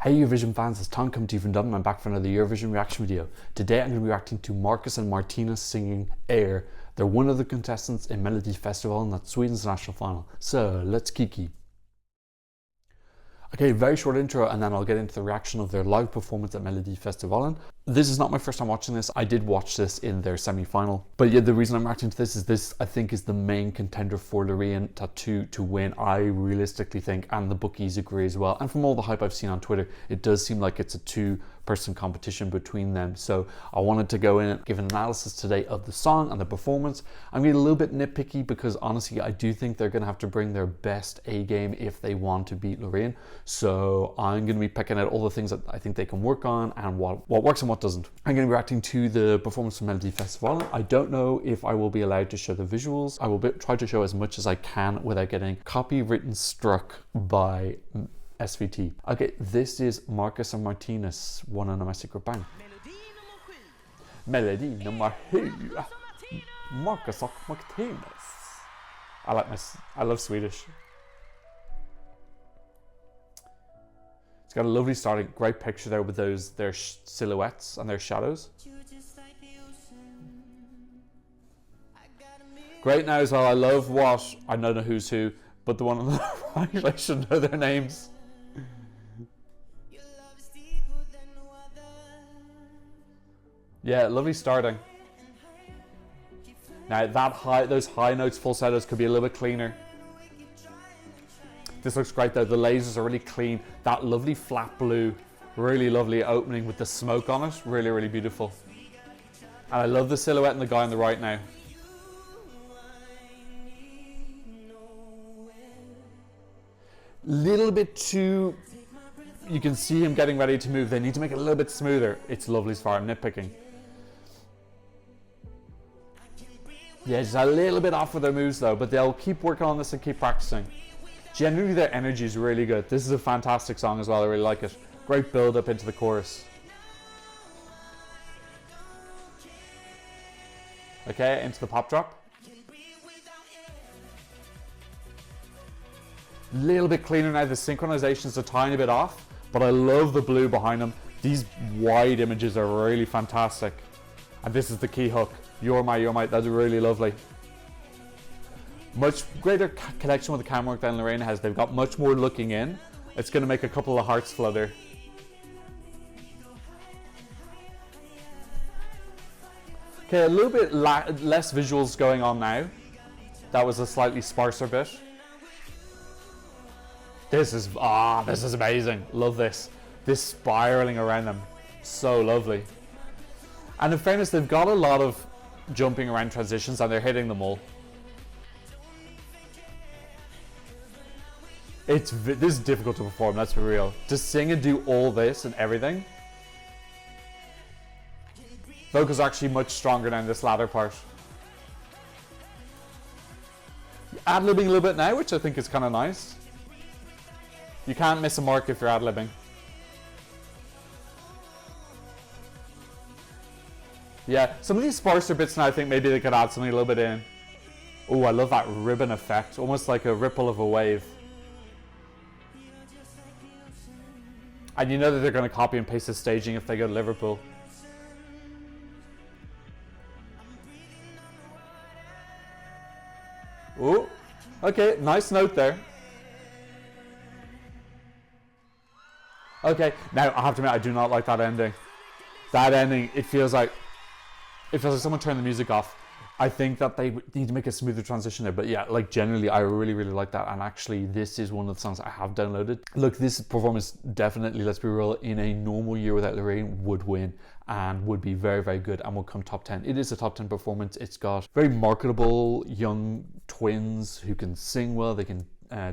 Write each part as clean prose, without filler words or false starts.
Hey Eurovision fans, it's Tom coming to you from Dublin. I'm back for another Eurovision reaction video. Today I'm going to be reacting to Markus and Martinus singing Air. They're one of the contestants in Melodifestivalen, and that's Sweden's national final. So let's kiki. Okay, very short intro and then I'll get into the reaction of their live performance at Melodifestivalen. This is not my first time watching this. I did watch this in their semi-final. But yeah, the reason I'm reacting to this I think is the main contender for Loreen to win. I realistically think, and the bookies agree as well, and from all the hype I've seen on Twitter, it does seem like it's a two-person competition between them. So I wanted to go in and give an analysis today of the song and the performance. I'm getting a little bit nitpicky because honestly, I do think they're going to have to bring their best A game if they want to beat Loreen. So I'm going to be picking out all the things that I think they can work on and what works and what doesn't. I'm going to be reacting to the performance from Melodifestivalen. I don't know if I will be allowed to show the visuals. I will try to show as much as I can without getting copywritten struck by SVT. Okay, this is Markus and Martinus, one on my secret bang. Melody nummer 7. Markus och Martinus. I love Swedish. It's got a lovely starting, great picture there with their silhouettes and their shadows. Great now as well. I love I don't know who's who, but the one on the right, I should know their names. Yeah, lovely starting. Now those high notes, falsettos could be a little bit cleaner. This looks great though. The lasers are really clean. That lovely flat blue, really lovely opening with the smoke on it. Really, really beautiful. And I love the silhouette and the guy on the right now. Little bit too, you can see him getting ready to move. They need to make it a little bit smoother. It's lovely as far. I'm nitpicking. Yeah, just a little bit off with their moves though, but they'll keep working on this and keep practicing. Generally their energy is really good. This is a fantastic song as well. I really like it. Great build up into the chorus. Okay, into the pop drop. Little bit cleaner now. The synchronization's a tiny bit off, but I love the blue behind them. These wide images are really fantastic. And this is the key hook. You're my, that's really lovely. Much greater connection with the camera work than Loreen has. They've got much more looking in. It's going to make a couple of hearts flutter. Okay, a little bit less visuals going on now. That was a slightly sparser bit. This is amazing. Love this. This spiraling around them. So lovely. And in fairness, they've got a lot of jumping around transitions and they're hitting them all. This is difficult to perform, let's be real. To sing and do all this and everything. Vocals are actually much stronger now in this latter part. Ad-libbing a little bit now, which I think is kind of nice. You can't miss a mark if you're ad-libbing. Yeah, some of these sparser bits now, I think maybe they could add something a little bit in. Oh, I love that ribbon effect, almost like a ripple of a wave. And you know that they're going to copy and paste the staging if they go to Liverpool. Oh, okay, nice note there. Okay, now I have to admit, I do not like that ending. That ending, it feels like someone turned the music off. I think that they need to make a smoother transition there. But yeah, like generally, I really, really like that. And actually, this is one of the songs I have downloaded. Look, this performance definitely, let's be real, in a normal year without Loreen would win and would be very, very good and will come top 10. It is a top 10 performance. It's got very marketable young twins who can sing well. They can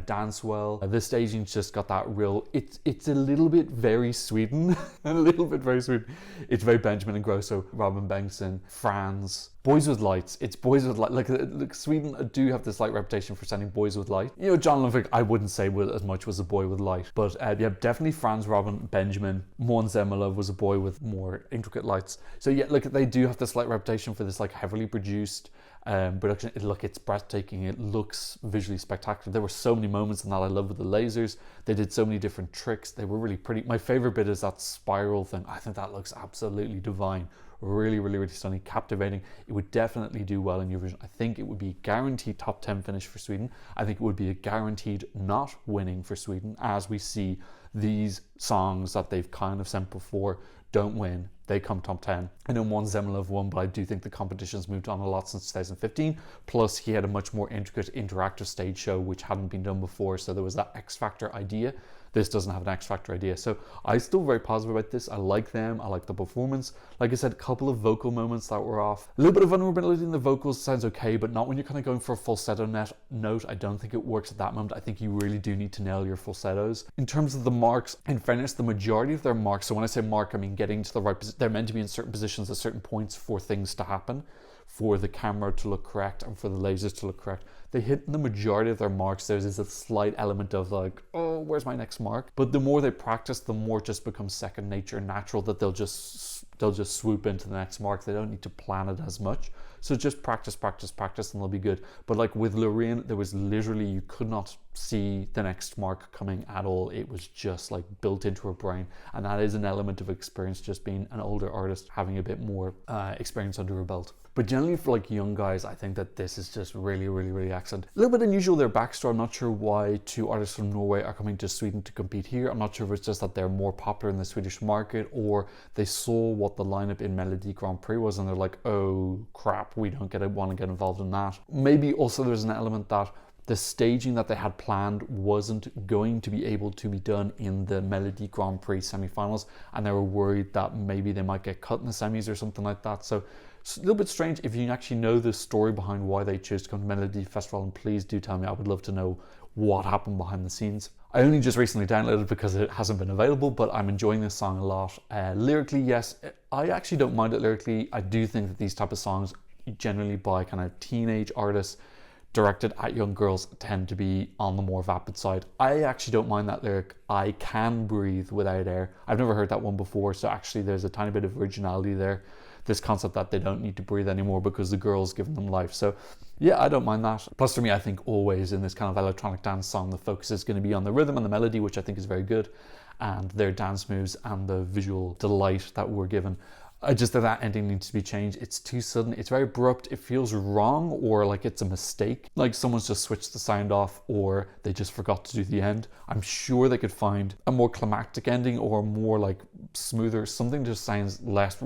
dance well. This staging's just got that real, it's a little bit very Sweden. A little bit very Sweden. It's very Benjamin and Grosso, Robin Bengtsson, Franz. Boys with lights. It's boys with light. Like Sweden do have this like reputation for sending boys with light. You know, John Lundvik, I wouldn't say as much was a boy with light, but yeah, definitely Franz, Robin, Benjamin. Måns Zelmerlöw was a boy with more intricate lights. So yeah, look, they do have this like reputation for this like heavily produced production. It's breathtaking. It looks visually spectacular. There were so many moments in that I love with the lasers. They did so many different tricks. They were really pretty. My favorite bit is that spiral thing. I think that looks absolutely divine. Really, really, really stunning, captivating. It would definitely do well in Eurovision. I think it would be a guaranteed top 10 finish for Sweden. I think it would be a guaranteed not winning for Sweden, as we see these songs that they've kind of sent before don't win. They come top 10. I know one Zemlov won, but I do think the competition's moved on a lot since 2015. Plus, he had a much more intricate interactive stage show, which hadn't been done before. So there was that X Factor idea. This doesn't have an X Factor idea. So I'm still very positive about this. I like them. I like the performance. Like I said, a couple of vocal moments that were off. A little bit of vulnerability in the vocals sounds okay, but not when you're kind of going for a falsetto note. I don't think it works at that moment. I think you really do need to nail your falsettos. In terms of the marks, in fairness, the majority of their marks, so when I say mark, I mean getting to the right position. They're meant to be in certain positions at certain points for things to happen, for the camera to look correct and for the lasers to look correct. They hit the majority of their marks. There's a slight element of like, oh, where's my next mark? But the more they practice, the more it just becomes second nature, natural, that they'll just swoop into the next mark. They don't need to plan it as much. So just practice, and they'll be good. But like with Loreen, there was literally, you could not see the next mark coming at all. It was just like built into her brain. And that is an element of experience, just being an older artist, having a bit more experience under her belt. But generally for like young guys, I think that this is just really, really, really excellent. A little bit unusual, their backstory. I'm not sure why two artists from Norway are coming to Sweden to compete here. I'm not sure if it's just that they're more popular in the Swedish market, or they saw what the lineup in Melodi Grand Prix was and they're like, oh crap, we don't want to get involved in that. Maybe also there's an element that the staging that they had planned wasn't going to be able to be done in the Melodi Grand Prix semi-finals, and they were worried that maybe they might get cut in the semis or something like that. So it's a little bit strange. If you actually know the story behind why they chose to come to Melodifestivalen, please do tell me. I would love to know what happened behind the scenes. I only just recently downloaded it because it hasn't been available, but I'm enjoying this song a lot. Lyrically, yes, I actually don't mind it lyrically. I do think that these type of songs, generally by kind of teenage artists directed at young girls, tend to be on the more vapid side. I actually don't mind that lyric, I can breathe without air. I've never heard that one before, so actually there's a tiny bit of originality there. This concept that they don't need to breathe anymore because the girl's given them life. So yeah, I don't mind that. Plus for me, I think always in this kind of electronic dance song, the focus is going to be on the rhythm and the melody, which I think is very good, and their dance moves and the visual delight that we're given. I just think that ending needs to be changed. It's too sudden. It's very abrupt. It feels wrong, or like it's a mistake. Like someone's just switched the sound off, or they just forgot to do the end. I'm sure they could find a more climactic ending or more like smoother. Something just sounds less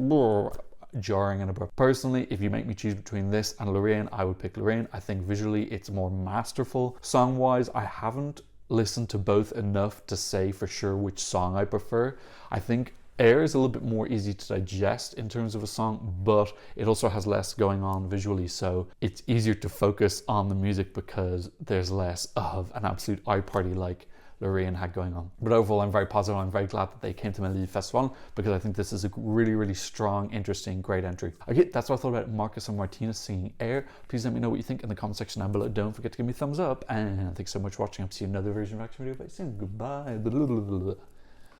jarring and abrupt. Personally, if you make me choose between this and Lorraine, I would pick Lorraine. I think visually it's more masterful. Song-wise, I haven't listened to both enough to say for sure which song I prefer. I think Air is a little bit more easy to digest in terms of a song, but it also has less going on visually, so it's easier to focus on the music because there's less of an absolute eye party like Lorraine had going on. But overall, I'm very positive. I'm very glad that they came to Melodifestivalen because I think this is a really, really strong, interesting, great entry. Okay, that's what I thought about Markus and Martinus singing Air. Please let me know what you think in the comment section down below. Don't forget to give me a thumbs up, and thanks so much for watching. I'll see you in another version reaction video very soon. Goodbye.